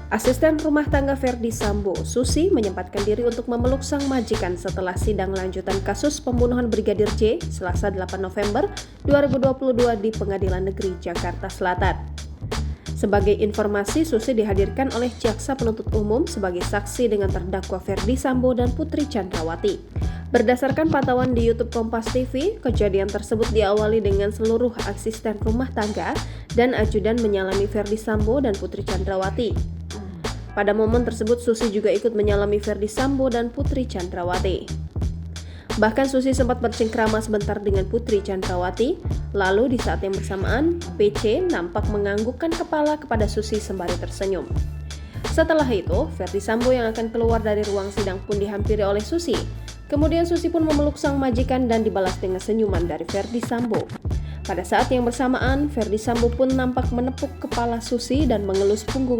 Asisten rumah tangga Verdi Sambo, Susi, menyempatkan diri untuk memeluk sang majikan setelah sidang lanjutan kasus pembunuhan Brigadir J, Selasa 8 November 2022 di Pengadilan Negeri Jakarta Selatan. Sebagai informasi, Susi dihadirkan oleh Jaksa Penuntut Umum sebagai saksi dengan terdakwa Verdi Sambo dan Putri Chandrawati. Berdasarkan pantauan di YouTube Kompas TV, kejadian tersebut diawali dengan seluruh asisten rumah tangga dan ajudan menyalami Verdi Sambo dan Putri Chandrawati. Pada momen tersebut, Susi juga ikut menyalami Verdi Sambo dan Putri Chandrawati. Bahkan Susi sempat bercengkrama sebentar dengan Putri Chandrawati, lalu di saat yang bersamaan, PC nampak menganggukkan kepala kepada Susi sembari tersenyum. Setelah itu, Verdi Sambo yang akan keluar dari ruang sidang pun dihampiri oleh Susi. Kemudian Susi pun memeluk sang majikan dan dibalas dengan senyuman dari Verdi Sambo. Pada saat yang bersamaan, Verdi Sambo pun nampak menepuk kepala Susi dan mengelus punggung